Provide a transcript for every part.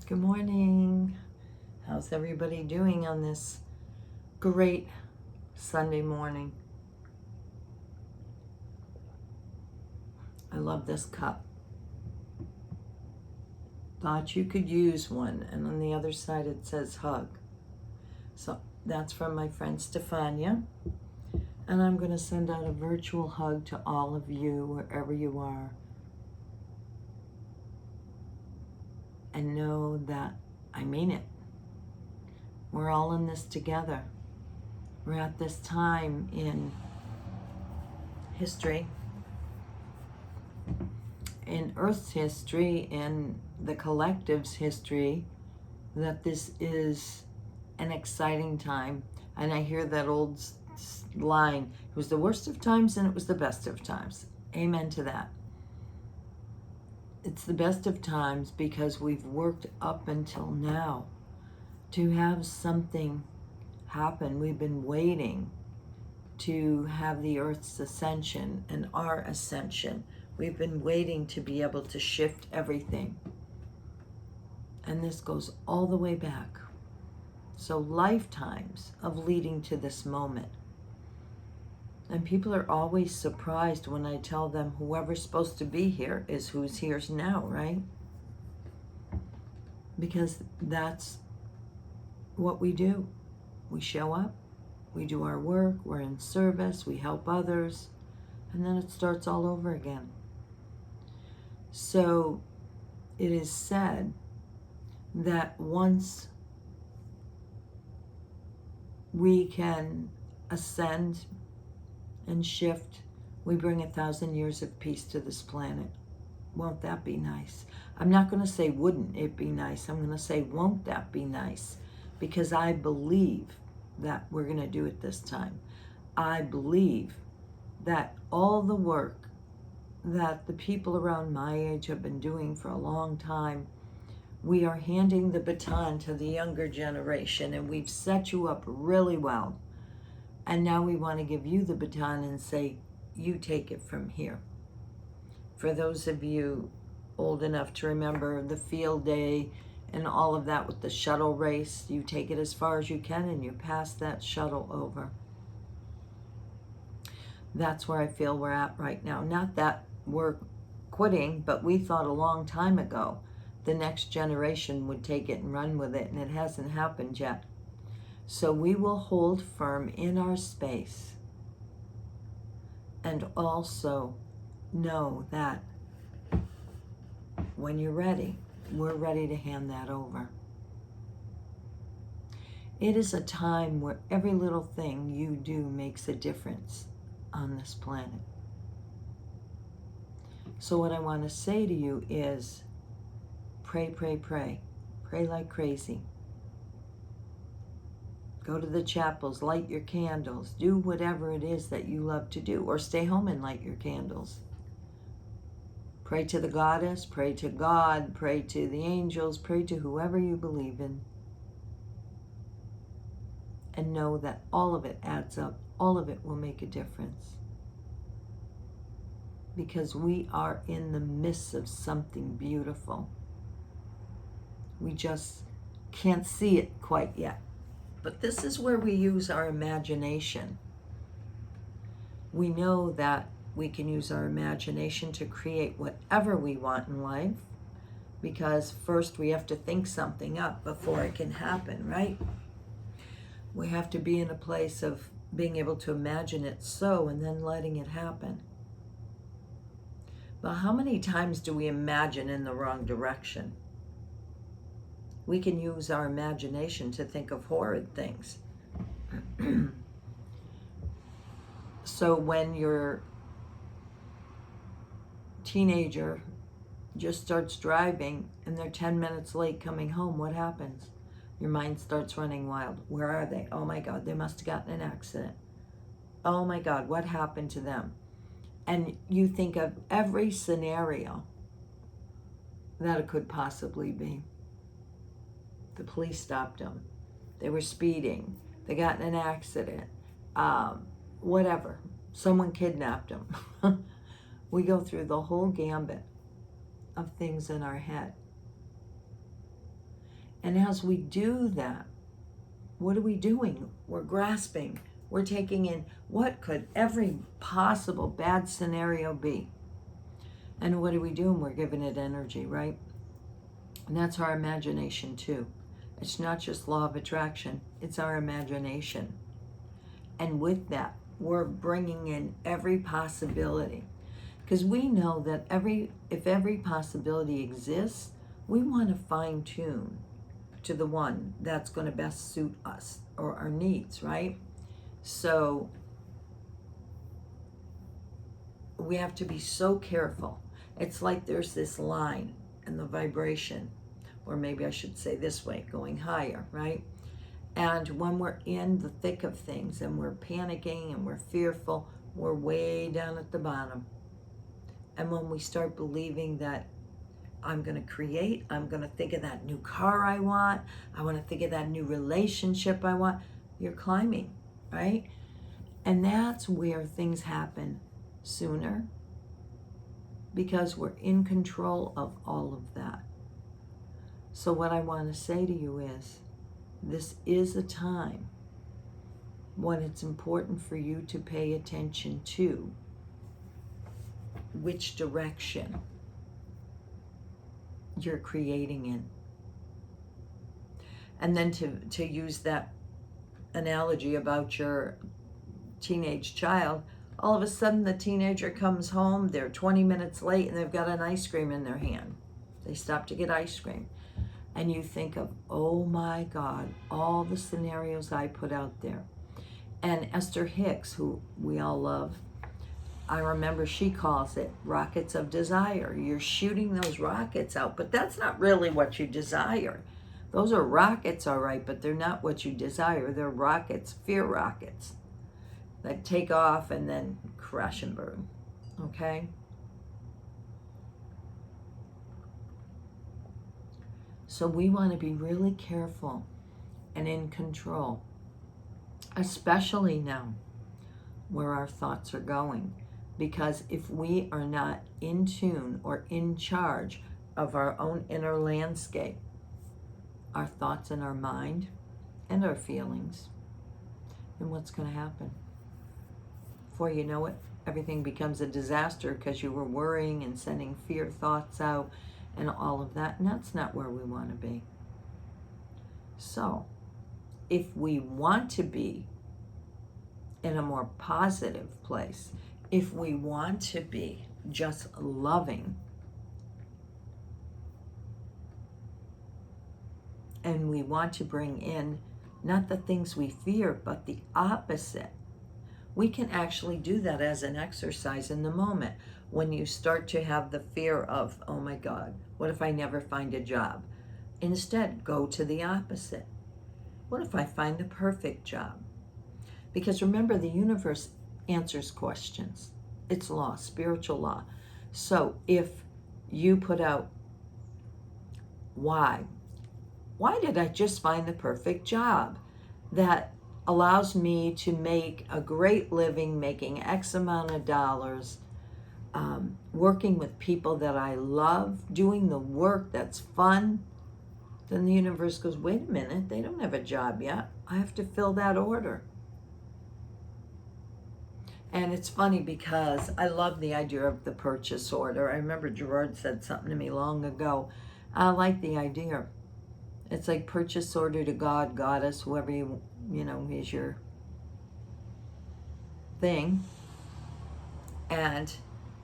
Good morning. How's everybody doing on this great Sunday morning? I love this cup. Thought you could use one, and on the other side it says hug. So that's from my friend Stefania, and I'm going to send out a virtual hug to all of you wherever you are. And know that I mean it. We're all in this together. We're at this time in history, in Earth's history, in the collective's history, that this is an exciting time. And I hear that old line, it was the worst of times and it was the best of times. Amen to that. It's the best of times because we've worked up until now to have something happen. We've been waiting to have the Earth's ascension and our ascension. We've been waiting to be able to shift everything. And this goes all the way back. So lifetimes of leading to this moment. And people are always surprised when I tell them whoever's supposed to be here is who's here now, right? Because that's what we do. We show up, we do our work, we're in service, we help others, and then it starts all over again. So it is said that once we can ascend and shift, we bring 1,000 years of peace to this planet. Won't that be nice? I'm not going to say wouldn't it be nice. I'm going to say won't that be nice? Because I believe that we're going to do it this time. I believe that all the work that the people around my age have been doing for a long time, we are handing the baton to the younger generation, and we've set you up really well. And now we want to give you the baton and say, you take it from here. For those of you old enough to remember the field day and all of that with the shuttle race, you take it as far as you can and you pass that shuttle over. That's where I feel we're at right now. Not that we're quitting, but we thought a long time ago the next generation would take it and run with it, and it hasn't happened yet. So we will hold firm in our space and also know that when you're ready, we're ready to hand that over. It is a time where every little thing you do makes a difference on this planet. So what I want to say to you is pray, pray, pray. Pray like crazy. Go to the chapels, light your candles, do whatever it is that you love to do, or stay home and light your candles. Pray to the goddess, pray to God, pray to the angels, pray to whoever you believe in. And know that all of it adds up, all of it will make a difference. Because we are in the midst of something beautiful. We just can't see it quite yet. But this is where we use our imagination. We know that we can use our imagination to create whatever we want in life, because first we have to think something up before it can happen, right? We have to be in a place of being able to imagine it so, and then letting it happen. But how many times do we imagine in the wrong direction? We can use our imagination to think of horrid things. So when your teenager just starts driving and they're 10 minutes late coming home, what happens? Your mind starts running wild. Where are they? Oh my God, they must have gotten in an accident. Oh my God, what happened to them? And you think of every scenario that it could possibly be. The police stopped them. They were speeding. They got in an accident. Whatever. Someone kidnapped them. We go through the whole gambit of things in our head. And as we do that, what are we doing? We're grasping. We're taking in what could every possible bad scenario be. And what are we doing? We're giving it energy, right? And that's our imagination too. It's not just law of attraction, it's our imagination. And with that, we're bringing in every possibility. Because we know that if every possibility exists, we want to fine tune to the one that's going to best suit us or our needs, right? So we have to be so careful. It's like there's this line and the vibration, or maybe I should say this way, going higher, right? And when we're in the thick of things and we're panicking and we're fearful, we're way down at the bottom. And when we start believing that I'm going to create, I'm going to think of that new car I want to think of that new relationship I want, you're climbing, right? And that's where things happen sooner, because we're in control of all of that. So what I want to say to you is, this is a time when it's important for you to pay attention to which direction you're creating in. And then to use that analogy about your teenage child, all of a sudden the teenager comes home, they're 20 minutes late and they've got an ice cream in their hand. They stop to get ice cream. And you think of, oh my God, all the scenarios I put out there. And Esther Hicks, who we all love, I remember she calls it rockets of desire. You're shooting those rockets out, but that's not really what you desire. Those are rockets, all right, but they're not what you desire. They're rockets, fear rockets, that take off and then crash and burn, okay? So we want to be really careful and in control, especially now where our thoughts are going. Because if we are not in tune or in charge of our own inner landscape, our thoughts and our mind and our feelings, then what's going to happen? Before you know it, everything becomes a disaster because you were worrying and sending fear thoughts out and all of that. And that's not where we want to be. So, if we want to be in a more positive place, if we want to be just loving, and we want to bring in not the things we fear, but the opposite, we can actually do that as an exercise in the moment. When you start to have the fear of, oh my God, what if I never find a job? Instead, go to the opposite. What if I find the perfect job? Because remember, the universe answers questions. It's law, spiritual law. So if you put out, why did I just find the perfect job that allows me to make a great living, making X amount of dollars, working with people that I love, doing the work that's fun? Then the universe goes, wait a minute, they don't have a job yet. I have to fill that order. And it's funny because I love the idea of the purchase order. I remember Gerard said something to me long ago. I like the idea. It's like purchase order to God, Goddess, whoever you know is your thing. And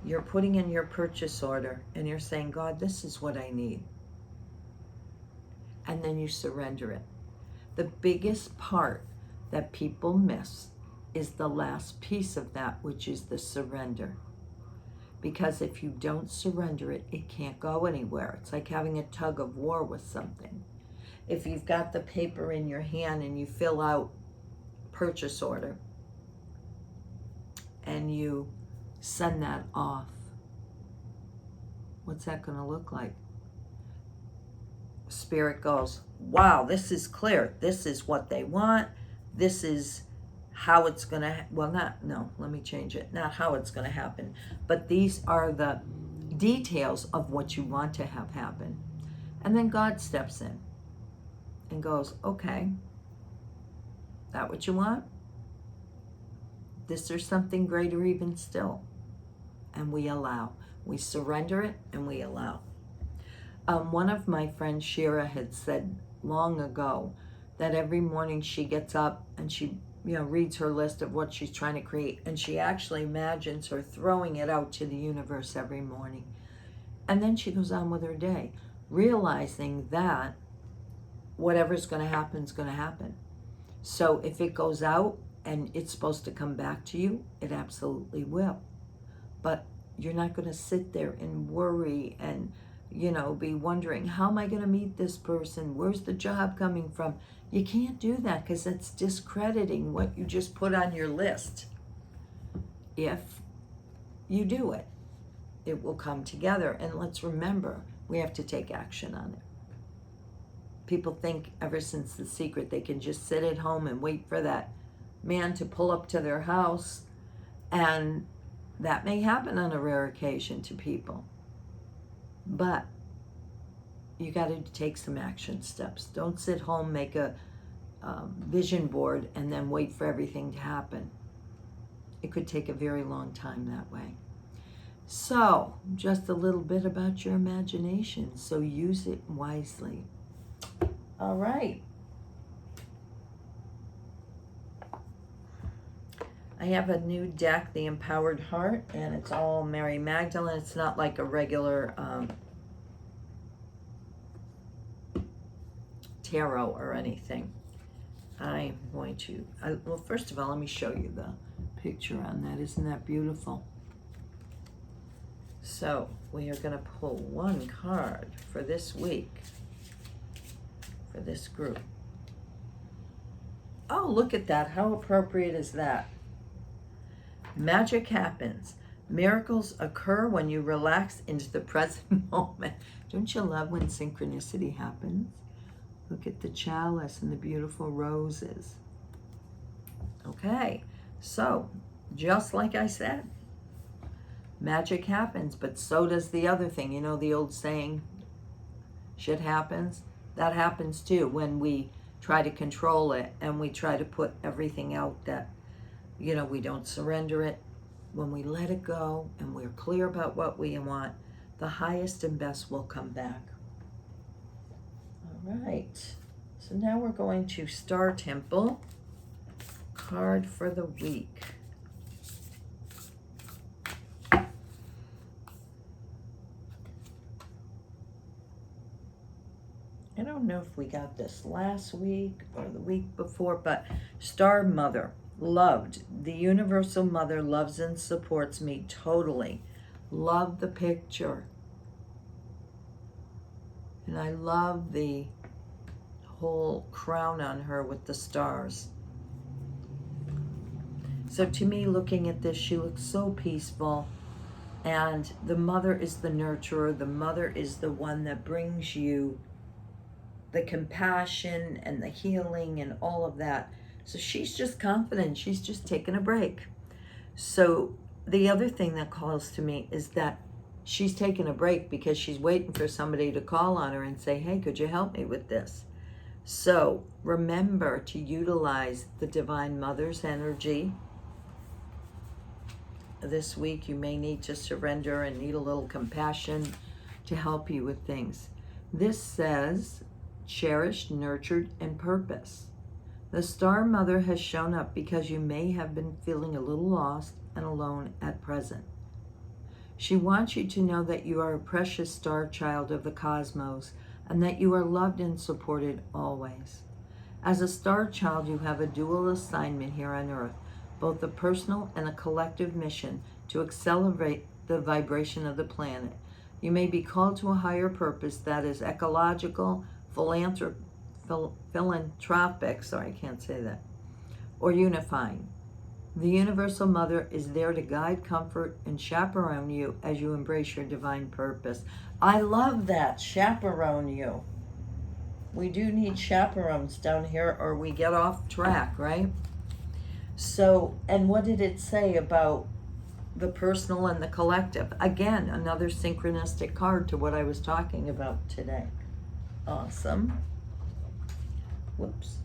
you're putting in your purchase order and you're saying, God, this is what I need. And then you surrender it. The biggest part that people miss is the last piece of that, which is the surrender. Because if you don't surrender it, it can't go anywhere. It's like having a tug of war with something. If you've got the paper in your hand and you fill out purchase order and you send that off, what's that going to look like? Spirit goes, wow, this is clear. This is what they want. This is how it's going to, let me change it. Not how it's going to happen, but these are the details of what you want to have happen. And then God steps in. and goes, okay, that what you want? This or something greater even still. And we allow. We surrender it and we allow. One of my friends, Shira, had said long ago that every morning she gets up and she reads her list of what she's trying to create, and she actually imagines her throwing it out to the universe every morning. And then she goes on with her day, realizing that whatever's going to happen is going to happen. So if it goes out and it's supposed to come back to you, it absolutely will. But you're not going to sit there and worry and, be wondering, how am I going to meet this person? Where's the job coming from? You can't do that because that's discrediting what you just put on your list. If you do it, it will come together. And let's remember, we have to take action on it. People think ever since The Secret, they can just sit at home and wait for that man to pull up to their house. And that may happen on a rare occasion to people. But you got to take some action steps. Don't sit home, make a vision board, and then wait for everything to happen. It could take a very long time that way. So, just a little bit about your imagination. So use it wisely. All right. I have a new deck, the Empowered Heart, and it's all Mary Magdalene. It's not like a regular tarot or anything. I'm going to, well, first of all, let me show you the picture on that. Isn't that beautiful? So we are going to pull one card for this week, for this group. Oh, look at that. How appropriate is that? Magic happens. Miracles occur when you relax into the present moment. Don't you love when synchronicity happens? Look at the chalice and the beautiful roses. Okay, so just like I said, magic happens, but so does the other thing. You know the old saying, shit happens? That happens too when we try to control it and we try to put everything out that, we don't surrender it. When we let it go and we're clear about what we want, the highest and best will come back. All right. So now we're going to Star Temple. Card for the week. I don't know if we got this last week or the week before, but Star Mother. Loved. The Universal Mother loves and supports me totally. Love the picture. And I love the whole crown on her with the stars. So to me, looking at this, she looks so peaceful. And the mother is the nurturer. The mother is the one that brings you the compassion and the healing and all of that. So she's just confident. She's just taking a break. So the other thing that calls to me is that she's taking a break because she's waiting for somebody to call on her and say, hey, could you help me with this? So remember to utilize the Divine Mother's energy. This week you may need to surrender and need a little compassion to help you with things. This says, cherished, nurtured, and purpose. The Star Mother has shown up because you may have been feeling a little lost and alone at present. She wants you to know that you are a precious star child of the cosmos and that you are loved and supported always. As a star child, you have a dual assignment here on Earth, both a personal and a collective mission to accelerate the vibration of the planet. You may be called to a higher purpose that is ecological, philanthropic, sorry, I can't say that, or unifying. The Universal Mother is there to guide, comfort, and chaperone you as you embrace your divine purpose. I love that, chaperone you. We do need chaperones down here or we get off track, right? So, and what did it say about the personal and the collective? Again, another synchronistic card to what I was talking about today. Awesome. Whoops.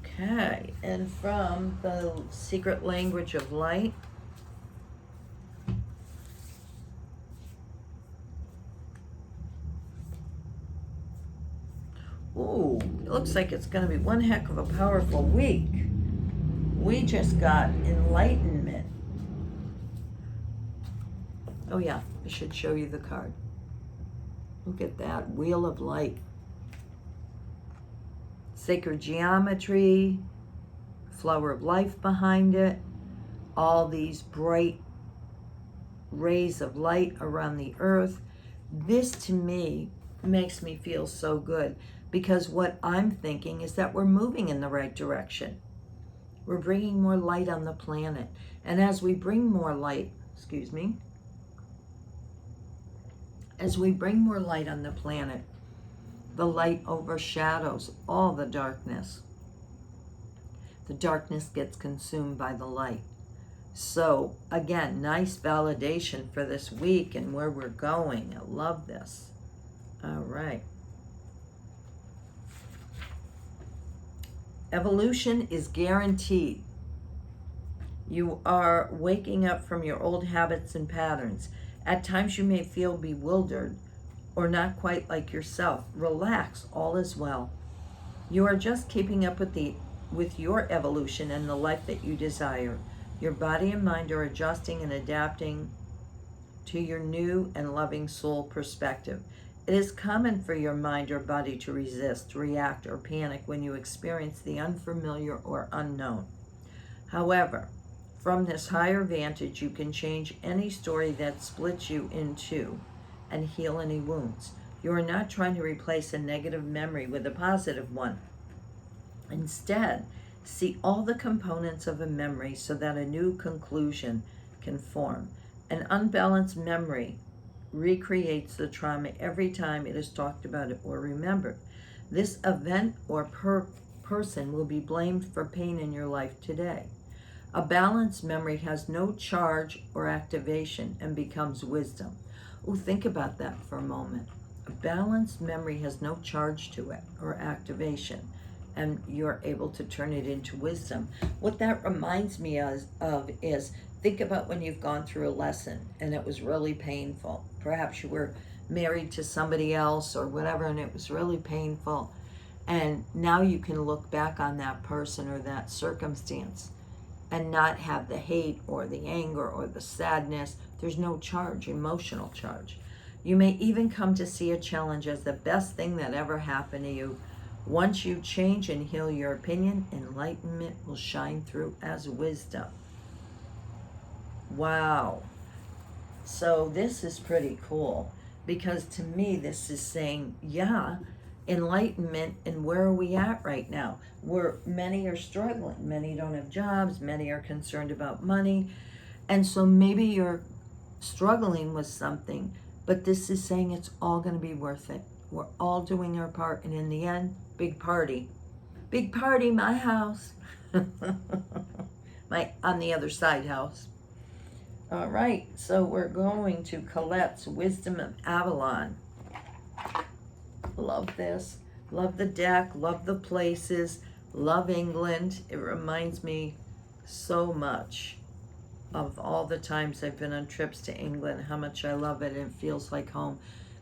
Okay, and from the secret language of light, ooh, it looks like it's going to be one heck of a powerful week. We just got enlightenment. Oh yeah, I should show you the card. Look at that, Wheel of Light. Sacred geometry, flower of life behind it, all these bright rays of light around the earth. This to me makes me feel so good, because what I'm thinking is that we're moving in the right direction. We're bringing more light on the planet. And as we bring more light, as we bring more light on the planet, the light overshadows all the darkness. The darkness gets consumed by the light. So again, nice validation for this week and where we're going. I love this. All right. Evolution is guaranteed. You are waking up from your old habits and patterns. At times you may feel bewildered or not quite like yourself. Relax, all is well. You are just keeping up with your evolution and the life that you desire. Your body and mind are adjusting and adapting to your new and loving soul perspective. It is common for your mind or body to resist, react, or panic when you experience the unfamiliar or unknown. However, from this higher vantage, you can change any story that splits you in two and heal any wounds. You are not trying to replace a negative memory with a positive one. Instead, see all the components of a memory so that a new conclusion can form. An unbalanced memory recreates the trauma every time it is talked about or remembered. This event or person will be blamed for pain in your life today. A balanced memory has no charge or activation and becomes wisdom. Oh, think about that for a moment. A balanced memory has no charge to it or activation, and you're able to turn it into wisdom. What that reminds me of is, think about when you've gone through a lesson and it was really painful. Perhaps you were married to somebody else or whatever, and it was really painful. And now you can look back on that person or that circumstance and not have the hate or the anger or the sadness. There's no charge, emotional charge. You may even come to see a challenge as the best thing that ever happened to you. Once you change and heal your opinion, enlightenment will shine through as wisdom. Wow. So this is pretty cool, because to me this is saying, yeah, enlightenment, and where are we at right now? Where many are struggling, many don't have jobs, many are concerned about money, and so maybe you're struggling with something, but this is saying it's all going to be worth it. We're all doing our part, and in the end, big party, my house. My on the other side house. All right, so we're going to Colette's Wisdom of Avalon. Love this. Love the deck. Love the places. Love England. It reminds me so much of all the times I've been on trips to England, how much I love it, and it feels like home.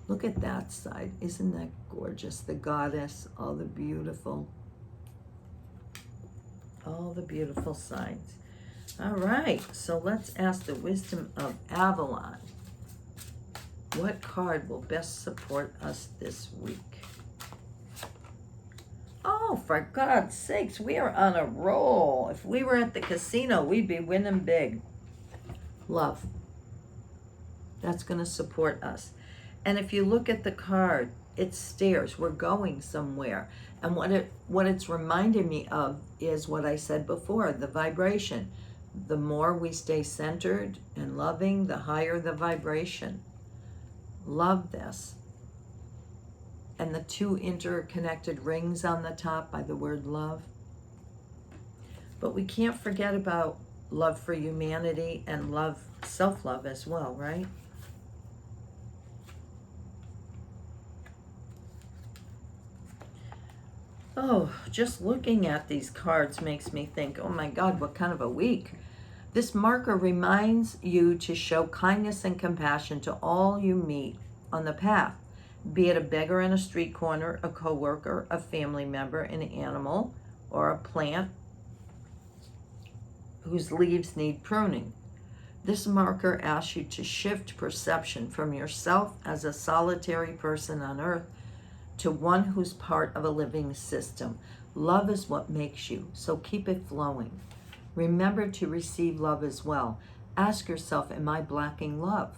Look at that side. Isn't that gorgeous? The goddess, all the beautiful signs. All right, so let's ask the Wisdom of Avalon. What card will best support us this week? Oh, for God's sakes, we are on a roll. If we were at the casino, we'd be winning big. Love. That's going to support us. And if you look at the card, it's stairs. We're going somewhere. And what it's reminding me of is what I said before, the vibration. The more we stay centered and loving, the higher the vibration. Love this. And the two interconnected rings on the top by the word love. But we can't forget about love for humanity and love, self-love as well, right? Oh, just looking at these cards makes me think, oh my God, what kind of a week. This marker reminds you to show kindness and compassion to all you meet on the path, be it a beggar in a street corner, a coworker, a family member, an animal, or a plant whose leaves need pruning. This marker asks you to shift perception from yourself as a solitary person on earth to one who's part of a living system. Love is what makes you, so keep it flowing. Remember to receive love as well. Ask yourself, am I lacking love?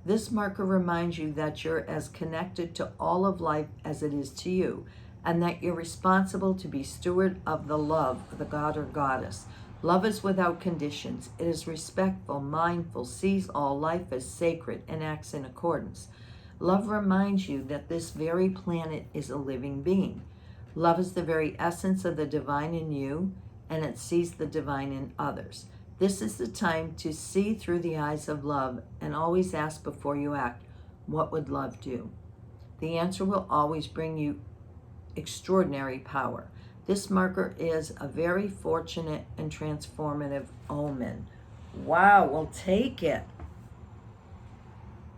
This marker reminds you that you're as connected to all of life as it is to you, and that you're responsible to be steward of the love of the God or goddess. Love is without conditions. It is respectful, mindful, sees all life as sacred, and acts in accordance. Love reminds you that this very planet is a living being. Love is the very essence of the divine in you, and it sees the divine in others. This is the time to see through the eyes of love and always ask before you act, what would love do? The answer will always bring you extraordinary power. This marker is a very fortunate and transformative omen. Wow, we'll take it.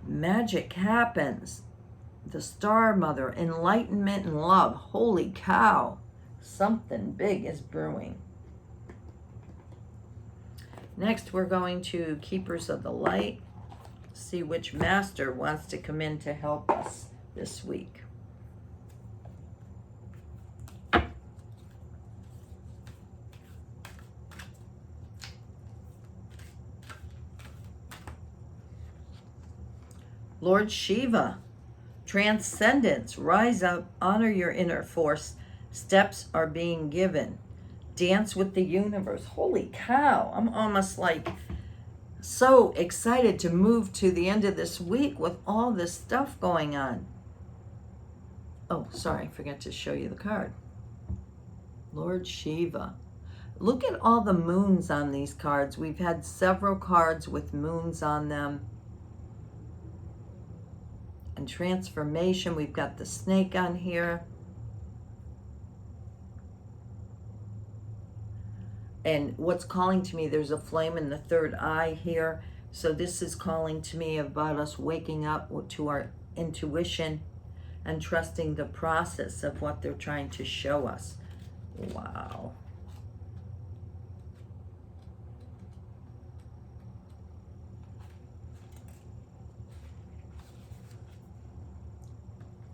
Magic happens. The Star Mother, enlightenment and love. Holy cow. Something big is brewing. Next, we're going to Keepers of the Light. See which master wants to come in to help us this week. Lord Shiva, transcendence, rise up, honor your inner force. Steps are being given. Dance with the universe. Holy cow, I'm almost like so excited to move to the end of this week with all this stuff going on. Oh, sorry, I forgot to show you the card. Lord Shiva. Look at all the moons on these cards. We've had several cards with moons on them. And transformation, we've got the snake on here. And what's calling to me, there's a flame in the third eye here. So this is calling to me about us waking up to our intuition and trusting the process of what they're trying to show us. Wow.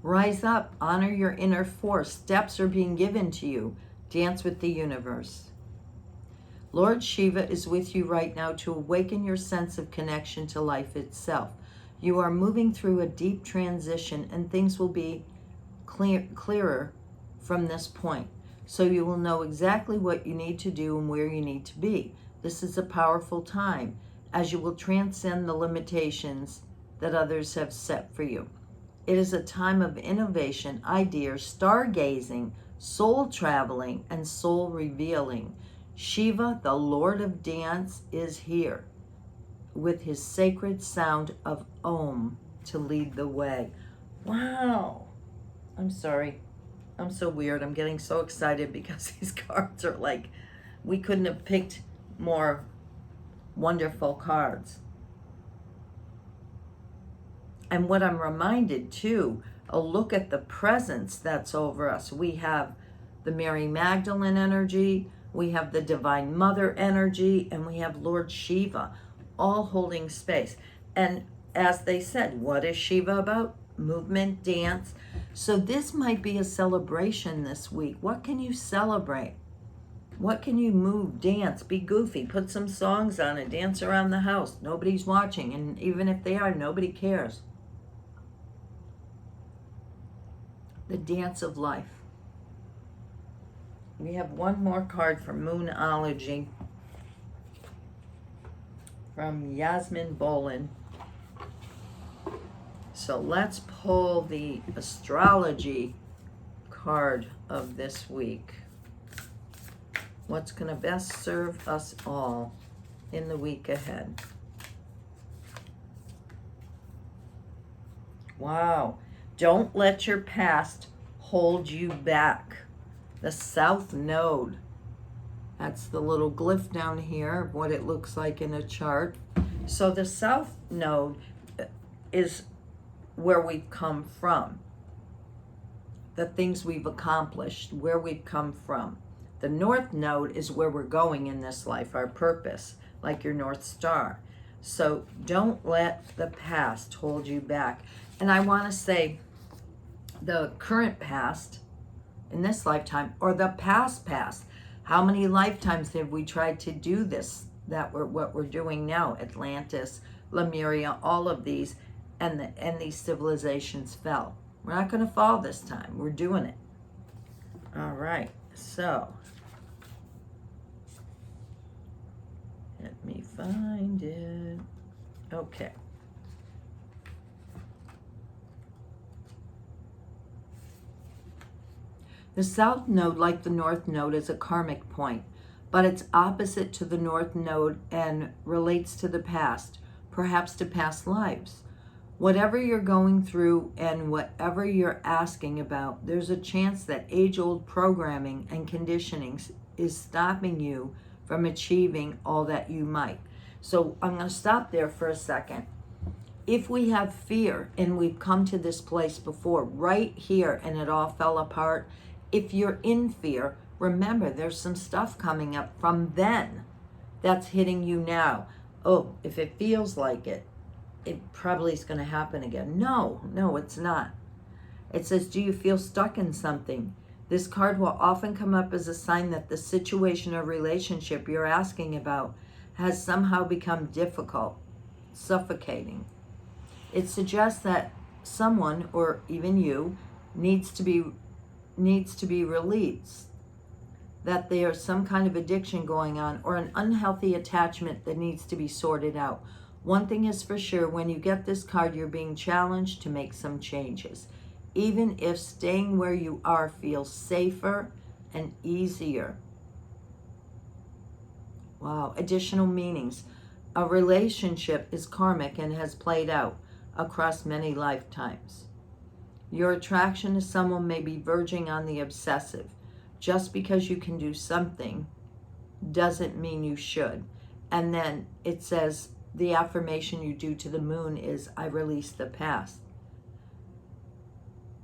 Rise up, honor your inner force. Steps are being given to you. Dance with the universe. Lord Shiva is with you right now to awaken your sense of connection to life itself. You are moving through a deep transition and things will be clearer from this point. So you will know exactly what you need to do and where you need to be. This is a powerful time as you will transcend the limitations that others have set for you. It is a time of innovation, ideas, stargazing, soul traveling, and soul revealing. Shiva, the Lord of Dance, is here with his sacred sound of Om to lead the way. Wow. I'm sorry. I'm so weird. I'm getting so excited because these cards are like, we couldn't have picked more wonderful cards. And what I'm reminded too, a look at the presence that's over us. We have the Mary Magdalene energy, we have the Divine Mother energy, and we have Lord Shiva, all holding space. And as they said, what is Shiva about? Movement, dance. So this might be a celebration this week. What can you celebrate? What can you move, dance, be goofy, put some songs on and dance around the house. Nobody's watching, and even if they are, nobody cares. The dance of life. We have one more card for Moonology from Yasmin Bolin. So let's pull the astrology card of this week. What's going to best serve us all in the week ahead? Wow. Don't let your past hold you back. The South Node. That's the little glyph down here, what it looks like in a chart. So the South Node is where we've come from, the things we've accomplished, where we've come from. The North Node is where we're going in this life, our purpose, like your North Star. So don't let the past hold you back. And I want to say the current past in this lifetime, or the past. How many lifetimes have we tried to do this, what we're doing now? Atlantis, Lemuria, all of these, and these civilizations fell. We're not going to fall this time. We're doing it. All right. So let me find it. Okay. The South Node, like the North Node, is a karmic point, but it's opposite to the North Node and relates to the past, perhaps to past lives. Whatever you're going through and whatever you're asking about, there's a chance that age-old programming and conditioning is stopping you from achieving all that you might. So I'm going to stop there for a second. If we have fear, and we've come to this place before, right here, and it all fell apart, if you're in fear, remember there's some stuff coming up from then that's hitting you now. Oh, if it feels like it, it probably is going to happen again. No, it's not. It says, do you feel stuck in something? This card will often come up as a sign that the situation or relationship you're asking about has somehow become difficult, suffocating. It suggests that someone, or even you, needs to be released, that there's some kind of addiction going on or an unhealthy attachment that needs to be sorted out. One thing is for sure, when you get this card, you're being challenged to make some changes, even if staying where you are feels safer and easier. Wow, additional meanings. A relationship is karmic and has played out across many lifetimes. Your attraction to someone may be verging on the obsessive. Just because you can do something doesn't mean you should. And then it says the affirmation you do to the moon is, I release the past.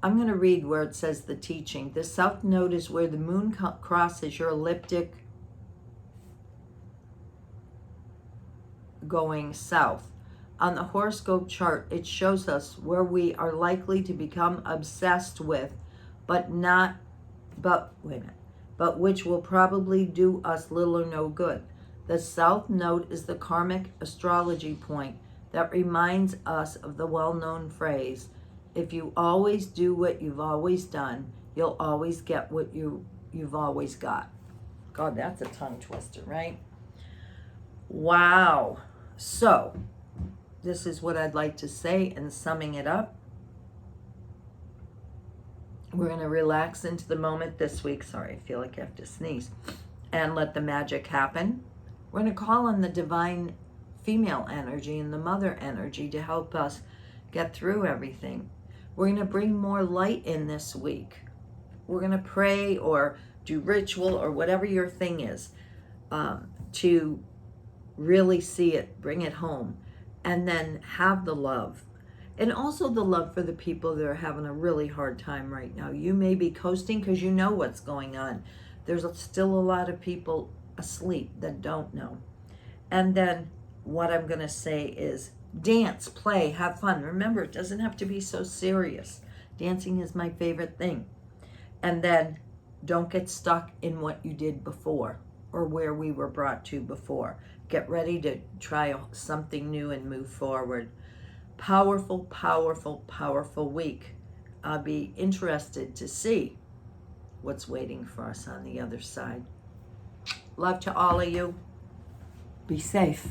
I'm going to read where it says the teaching. The South Node is where the moon crosses your ecliptic going south. On the horoscope chart, it shows us where we are likely to become obsessed with, but which will probably do us little or no good. The South Node is the karmic astrology point that reminds us of the well-known phrase, if you always do what you've always done, you'll always get what you've always got. God, that's a tongue twister, right? Wow. So, this is what I'd like to say, and summing it up, we're going to relax into the moment this week. Sorry, I feel like I have to sneeze. And let the magic happen. We're going to call on the divine female energy and the mother energy to help us get through everything. We're going to bring more light in this week. We're going to pray or do ritual or whatever your thing is to really see it, bring it home. And then have the love. And also the love for the people that are having a really hard time right now. You may be coasting because you know what's going on. There's still a lot of people asleep that don't know. And then what I'm going to say is dance, play, have fun. Remember, it doesn't have to be so serious. Dancing is my favorite thing. And then don't get stuck in what you did before or where we were brought to before. Get ready to try something new and move forward. Powerful, powerful, powerful week. I'll be interested to see what's waiting for us on the other side. Love to all of you. Be safe.